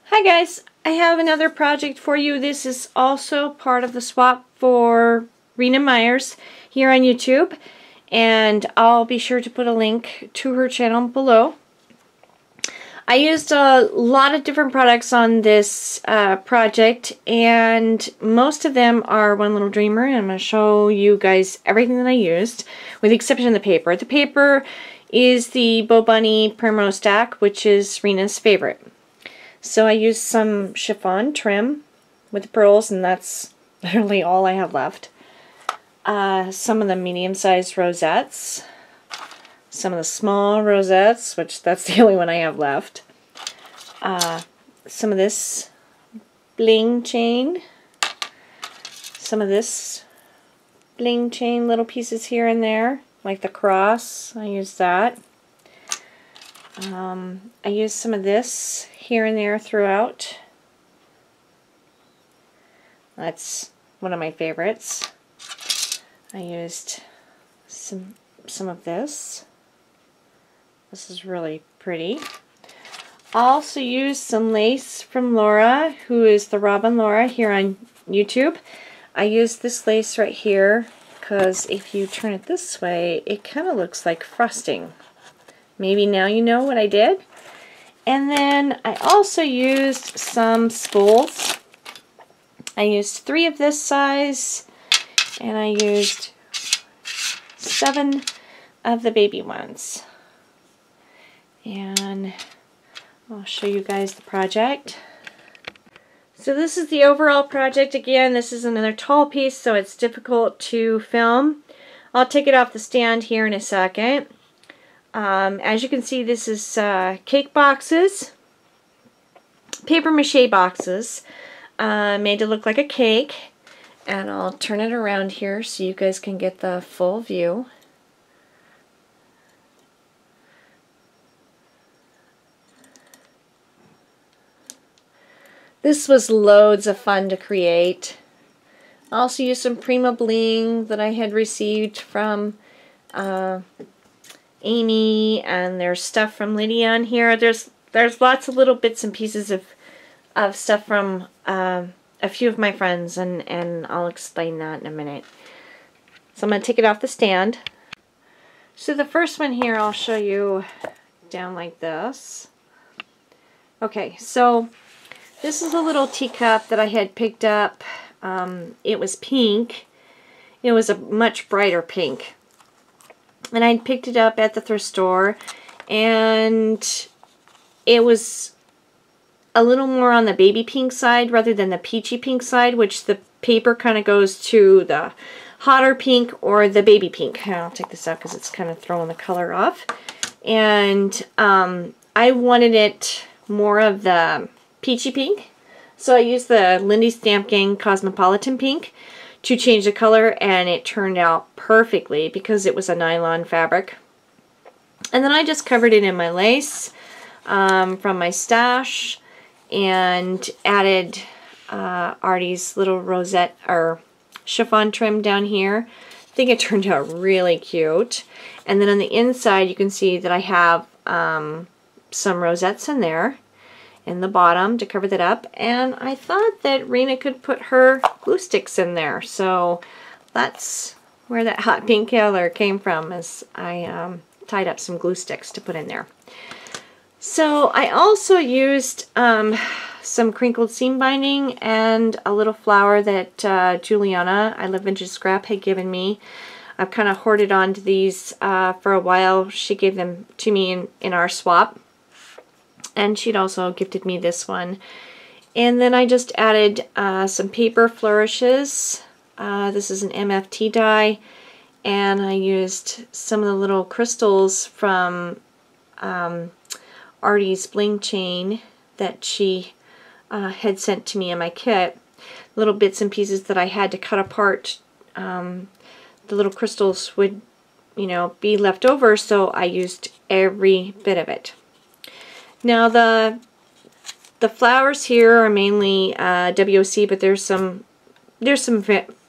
Hi guys, I have another project for you. This is also part of the swap for Rina Myers here on YouTube, and I'll be sure to put a link to her channel below. I used a lot of different products on this project, and most of them are One Little Dreamer, and I'm going to show you guys everything that I used, with the exception of the paper. The paper is the Bo Bunny Primrose Stack, which is Rina's favorite. So I used some chiffon trim with the pearls, and that's literally all I have left. Some of the medium-sized rosettes. Some of the small rosettes, which that's the only one I have left. Some of this bling chain. Some of this bling chain, little pieces here and there, like the cross. I used that. I used some of this here and there throughout. That's one of my favorites. I used some of this. This is really pretty. I also used some lace from Laura, who is the Robin Laura here on YouTube. I used this lace right here because if you turn it this way, it kind of looks like frosting. Maybe now you know what I did. And then I also used some spools. I used 3 of this size, and I used 7 of the baby ones. And I'll show you guys the project. So this is the overall project. Again, this is another tall piece, so it's difficult to film. I'll take it off the stand here in a second. As you can see, this is cake boxes, paper mache boxes, made to look like a cake, and I'll turn it around here so you guys can get the full view. This was loads of fun to create. I also used some Prima Bling that I had received from Amy, and there's stuff from Lydia on here. There's lots of little bits and pieces of stuff from a few of my friends, and I'll explain that in a minute. So I'm going to take it off the stand. So the first one here I'll show you down like this. Okay, so this is a little teacup that I had picked up. It was pink. It was a much brighter pink. And I picked it up at the thrift store, and it was a little more on the baby pink side rather than the peachy pink side, which the paper kind of goes to the hotter pink or the baby pink. I'll take this out because it's kind of throwing the color off. And I wanted it more of the peachy pink, so I used the Lindy Stamp Gang Cosmopolitan Pink to change the color, and it turned out perfectly because it was a nylon fabric. And then I just covered it in my lace from my stash, and added Artie's little rosette or chiffon trim down here. I think it turned out really cute. And then on the inside you can see that I have some rosettes in there in the bottom to cover that up, and I thought that Rina could put her glue sticks in there, so that's where that hot pink color came from, as I tied up some glue sticks to put in there. So I also used some crinkled seam binding and a little flower that Juliana, I Love Vintage Scrap, had given me. I've kind of hoarded onto these for a while. She gave them to me in our swap. And she'd also gifted me this one. And then I just added some paper flourishes. This is an MFT die. And I used some of the little crystals from Artie's Bling Chain that she had sent to me in my kit. Little bits and pieces that I had to cut apart. The little crystals would, you know, be left over, so I used every bit of it. Now the flowers here are mainly WOC, but there's some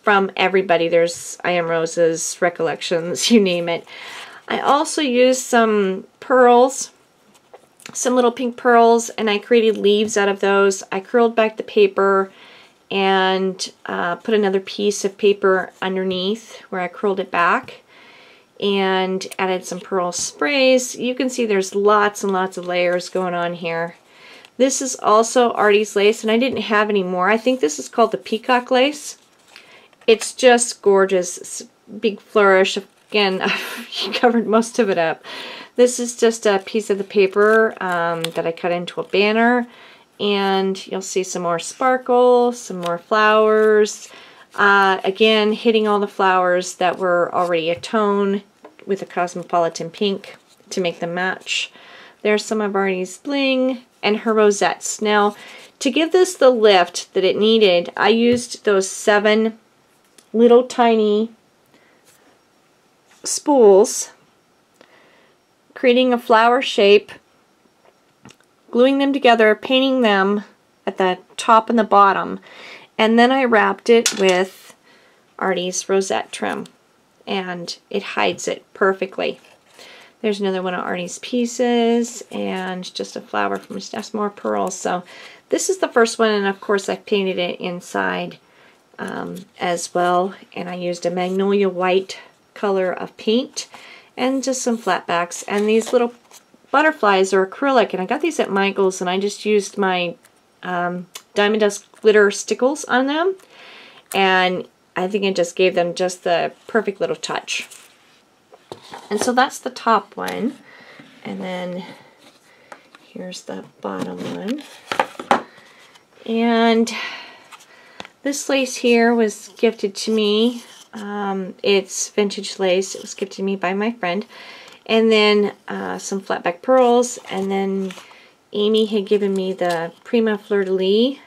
from everybody. There's I Am Roses, Recollections, you name it. I also used some pearls some little pink pearls, and I created leaves out of those. I curled back the paper and put another piece of paper underneath where I curled it back, and added some pearl sprays. You can see there's lots and lots of layers going on here. This is also Artie's lace, and I didn't have any more. I think this is called the peacock lace. It's just gorgeous. It's a big flourish. Again, you covered most of it up. This is just a piece of the paper that I cut into a banner, and you'll see some more sparkle, some more flowers. Again, hitting all the flowers that were already a tone with a cosmopolitan pink to make them match. There's some of Artie's bling and her rosettes. Now, to give this the lift that it needed, I used those 7 little tiny spools, creating a flower shape, gluing them together, painting them at the top and the bottom, and then I wrapped it with Artie's rosette trim, and it hides it perfectly. There's another one of Artie's pieces, and just a flower from just more pearls. So this is the first one, and of course I've painted it inside as well, and I used a magnolia white color of paint and just some flat backs. And these little butterflies are acrylic, and I got these at Michael's, and I just used my Diamond Dust glitter stickles on them, and I think it just gave them just the perfect little touch. And so that's the top one, and then here's the bottom one. And this lace here was gifted to me. It's vintage lace. It was gifted to me by my friend. And then some flatback pearls, and then Amy had given me the Prima Fleur-de-Lis,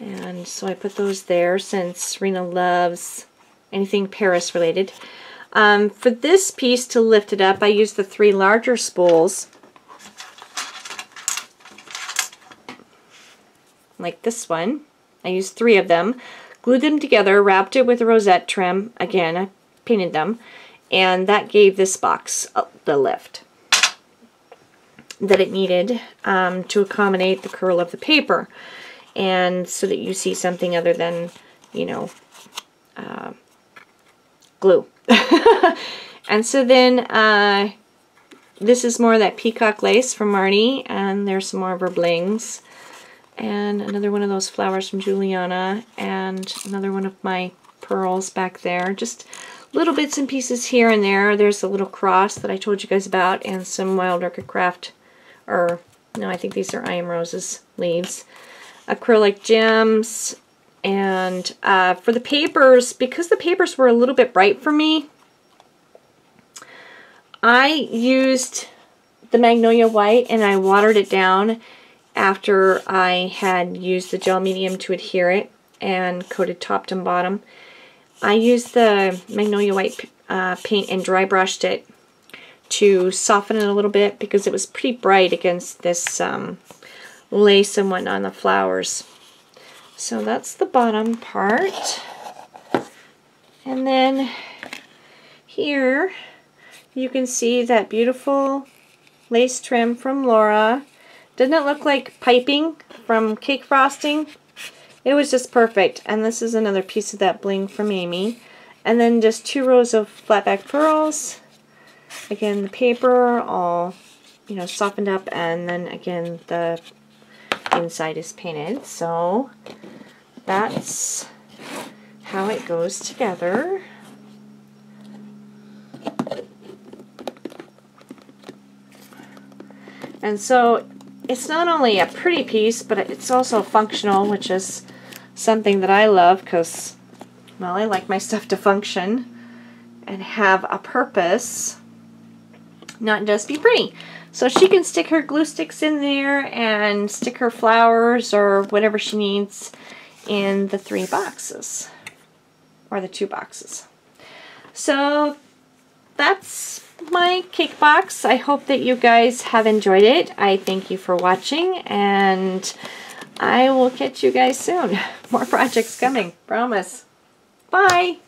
and so I put those there since Rina loves anything Paris related. For this piece to lift it up, I used the 3 larger spools, like this one. I used 3 of them, glued them together, wrapped it with a rosette trim. Again, I painted them, and that gave this box the lift that it needed to accommodate the curl of the paper, and so that you see something other than, you know, glue. And so then this is more of that peacock lace from Artie, and there's some more of her blings, and another one of those flowers from Juliana, and another one of my pearls back there. Just little bits and pieces here and there. There's a little cross that I told you guys about, and some Wild Orchid Craft, or no, I think these are I Am Rose's leaves. Acrylic gems. And for the papers, because the papers were a little bit bright for me, I used the Magnolia White and I watered it down after I had used the gel medium to adhere it and coated top and bottom. I used the Magnolia White paint and dry brushed it to soften it a little bit because it was pretty bright against this lace and whatnot on the flowers. So that's the bottom part. And then here you can see that beautiful lace trim from Laura. Doesn't it look like piping from cake frosting? It was just perfect. And this is another piece of that bling from Amy. And then just 2 rows of flatback pearls. Again, the paper all, you know, softened up, and then again the inside is painted. So that's how it goes together. And so it's not only a pretty piece, but it's also functional, which is something that I love because, well, I like my stuff to function and have a purpose, not just be pretty. So she can stick her glue sticks in there and stick her flowers or whatever she needs in the 3 boxes, or the 2 boxes. So that's my cake box. I hope that you guys have enjoyed it. I thank you for watching, and I will catch you guys soon. More projects coming, promise. Bye!